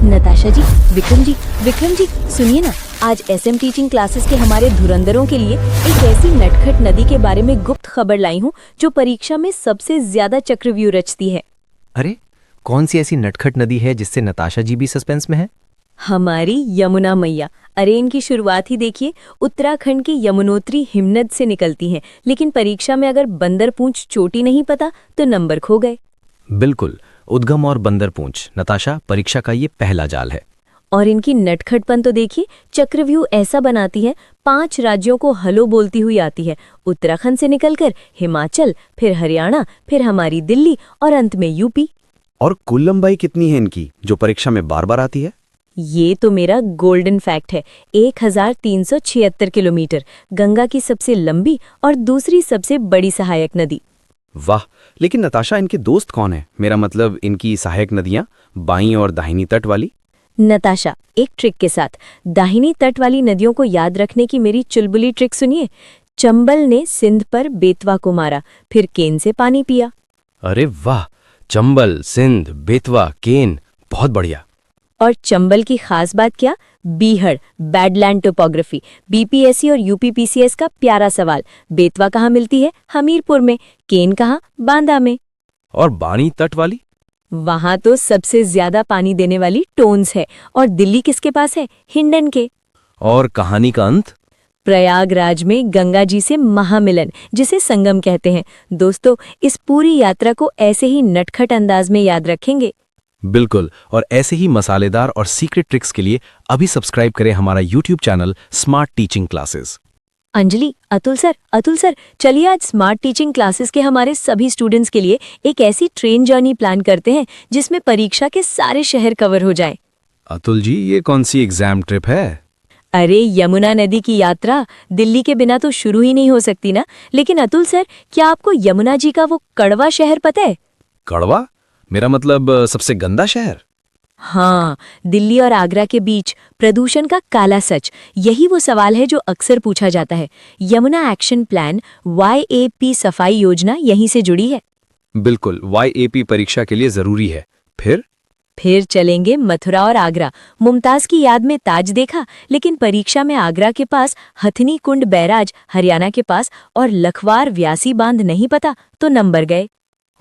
नताशा जी, विक्रम जी, सुनिए ना। आज एसएम टीचिंग क्लासेस के हमारे धुरंधरों के लिए एक ऐसी नटखट नदी के बारे में गुप्त खबर लाई हूँ जो परीक्षा में सबसे ज्यादा चक्रव्यूह रचती है। अरे कौन सी ऐसी नटखट नदी है जिससे नताशा जी भी सस्पेंस में है? हमारी यमुना मैया। अरे इनकी शुरुआत ही देखिए, उत्तराखंड की यमुनोत्री हिमनद से निकलती हैं, लेकिन परीक्षा में अगर बंदर पूंछ चोटी नहीं पता तो नंबर खो गए। बिल्कुल, उद्गम और बंदर पूंछ नताशा परीक्षा का ये पहला जाल है। और इनकी नटखटपन तो देखिए, चक्रव्यूह ऐसा बनाती है, 5 राज्यों को हलो बोलती हुई आती है। उत्तराखंड से निकलकर हिमाचल, फिर हरियाणा, फिर हमारी दिल्ली और अंत में यूपी। और कुल लंबाई कितनी है इनकी जो परीक्षा में बार बार आती है? ये तो मेरा गोल्डन फैक्ट है, 1376 किलोमीटर। गंगा की सबसे लंबी और दूसरी सबसे बड़ी सहायक नदी। वाह, लेकिन नताशा इनके दोस्त कौन है? मेरा मतलब इनकी सहायक नदियां बाईं और दाहिनी तट वाली। नताशा, एक ट्रिक के साथ दाहिनी तट वाली नदियों को याद रखने की मेरी चुलबुली ट्रिक सुनिए। चंबल ने सिंध पर बेतवा को मारा, फिर केन से पानी पिया। अरे वाह, चंबल, सिंध, बेतवा, केन, बहुत बढ़िया। और चंबल की खास बात क्या? बीहड़, बैडलैंड टोपोग्राफी। बीपीएससी और यूपीपीसीएस का प्यारा सवाल। बेतवा कहाँ मिलती है? हमीरपुर में। केन कहाँ? बांदा में। और बाणी तट वाली? वहां तो सबसे ज्यादा पानी देने वाली टोन्स है। और दिल्ली किसके पास है? हिंडन के। और कहानी का अंत? प्रयागराज में गंगा जी से महामिलन, जिसे संगम कहते हैं। दोस्तों, इस पूरी यात्रा को ऐसे ही नटखट अंदाज में याद रखेंगे। बिल्कुल, और ऐसे ही मसालेदार और सीक्रेट ट्रिक्स के लिए अभी सब्सक्राइब करें हमारा YouTube channel smart teaching classes. Anjali, Atul sir, चलिए आज स्मार्ट टीचिंग क्लासेस के हमारे सभी स्टूडेंट्स के लिए एक ऐसी ट्रेन जर्नी प्लान करते हैं जिसमें परीक्षा के सारे शहर कवर हो जाए। अतुल जी, ये कौन सी एग्जाम ट्रिप है? अरे यमुना नदी की यात्रा दिल्ली के बिना तो शुरू ही नहीं हो सकती ना। लेकिन अतुल सर, क्या आपको यमुना जी का वो कड़वा शहर पता है? कड़वा? मेरा मतलब सबसे गंदा शहर। हाँ, दिल्ली और आगरा के बीच प्रदूषण का काला सच, यही वो सवाल है जो अक्सर पूछा जाता है। यमुना एक्शन प्लान YAP सफाई योजना यहीं से जुड़ी है। बिल्कुल, YAP परीक्षा के लिए जरूरी है। फिर चलेंगे मथुरा और आगरा। मुमताज की याद में ताज देखा, लेकिन परीक्षा में आगरा के पास हथनी कुंड बैराज, हरियाणा के पास और लखवार व्यासी बांध नहीं पता तो नंबर गए।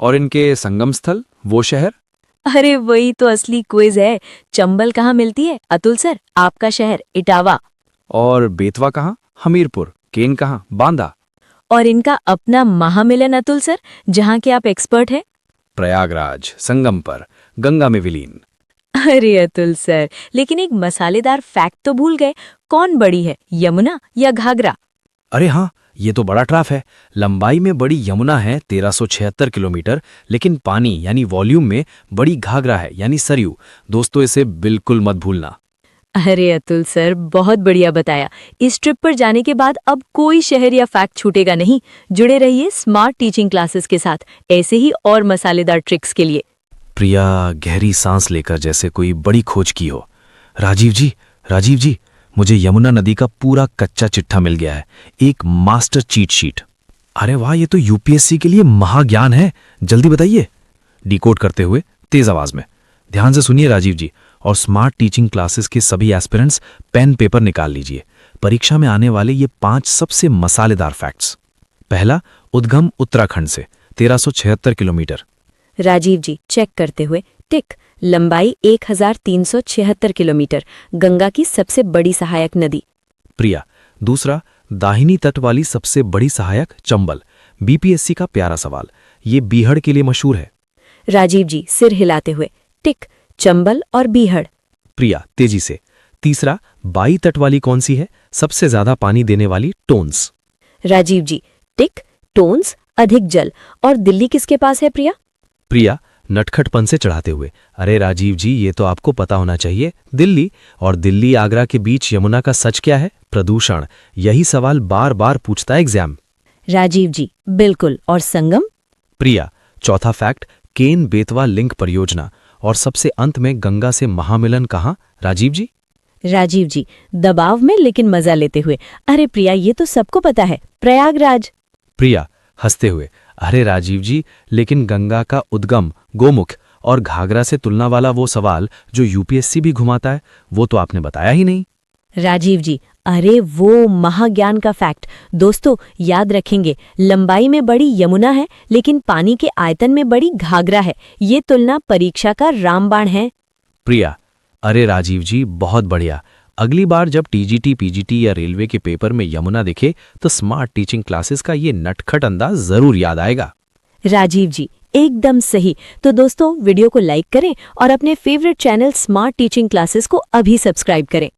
और इनके संगम स्थल, वो शहर? अरे वही तो असली क्विज है। चंबल कहाँ मिलती है? अतुल सर, आपका शहर इटावा। और बेतवा कहाँ? हमीरपुर। केन कहाँ? बांदा। और इनका अपना महामिलन अतुल सर, जहाँ के आप एक्सपर्ट हैं? प्रयागराज, संगम पर, गंगा में विलीन। अरे अतुल सर, लेकिन एक मसालेदार फैक्ट तो भूल गए। कौन बड़ी है, यमुना या घाघरा? अरे हाँ, ये तो बड़ा ट्राफ है। लंबाई में बड़ी यमुना है 1376 किलोमीटर, लेकिन पानी यानी वॉल्यूम में बड़ी घाघरा है यानी सरयू। दोस्तों, इसे बिल्कुल मत भूलना। अरे अतुल सर, बहुत बढ़िया बताया। इस ट्रिप पर जाने के बाद अब कोई शहर या फैक्ट छूटेगा नहीं। जुड़े रहिए स्मार्ट टीचिंग क्लासेस के साथ, ऐसे ही और मसालेदार ट्रिक्स के लिए। प्रिया गहरी सांस लेकर जैसे कोई बड़ी खोज की हो। राजीव जी, मुझे यमुना नदी का पूरा कच्चा चिट्ठा मिल गया है, एक मास्टर चीट शीट। अरे वाह, ये तो यूपीएससी के लिए महाज्ञान है। जल्दी बताइए। डिकोड करते हुए तेज आवाज में ध्यान से सुनिए राजीव जी, और स्मार्ट टीचिंग क्लासेस के सभी एस्पिरेंट्स पेन पेपर निकाल लीजिए। परीक्षा में आने वाले ये 5 सबसे मसालेदार फैक्ट्स। पहला, उद्गम उत्तराखंड से 1376 किलोमीटर। राजीव जी, चेक करते हुए टिक। लंबाई 1376 किलोमीटर। गंगा की सबसे बड़ी सहायक नदी। प्रिया, दूसरा, दाहिनी तट वाली सबसे बड़ी सहायक चंबल। बीपीएससी का प्यारा सवाल, ये बीहड़ के लिए मशहूर है। राजीव जी, सिर हिलाते हुए टिक। चंबल और बीहड़। प्रिया, तेजी से। तीसरा, बाई तट वाली कौन सी है? सबसे ज्यादा पानी देने वाली टोन्स। राजीव जी, टिक। टोन्स, अधिक जल। और दिल्ली किसके पास है प्रिया? प्रिया, नटखटपन से चढ़ाते हुए, अरे राजीव जी, ये तो आपको पता होना चाहिए, दिल्ली। और दिल्ली आगरा के बीच यमुना का सच क्या है? प्रदूषण। यही सवाल बार बार पूछता है एग्जाम। राजीव जी, बिल्कुल। और संगम? प्रिया, चौथा फैक्ट, केन बेतवा लिंक परियोजना। और सबसे अंत में गंगा से महामिलन कहाँ? राजीव जी? राजीव जी, दबाव में लेकिन मजा लेते हुए, अरे प्रिया, ये तो सबको पता है, प्रयागराज। प्रिया, हंसते हुए, अरे राजीव जी, लेकिन गंगा का उद्गम गोमुख और घाघरा से तुलना वाला वो सवाल जो यूपीएससी भी घुमाता है, वो तो आपने बताया ही नहीं। राजीव जी, अरे वो महाज्ञान का फैक्ट। दोस्तों याद रखेंगे, लंबाई में बड़ी यमुना है लेकिन पानी के आयतन में बड़ी घाघरा है। ये तुलना परीक्षा का रामबाण है। प्रिया, अरे राजीव जी, बहुत बढ़िया। अगली बार जब टीजीटी, पीजीटी या रेलवे के पेपर में यमुना दिखे तो स्मार्ट टीचिंग क्लासेस का ये नटखट अंदाज जरूर याद आएगा। राजीव जी, एकदम सही। तो दोस्तों वीडियो को लाइक करें और अपने favourite channel smart teaching classes को अभी सब्सक्राइब करें।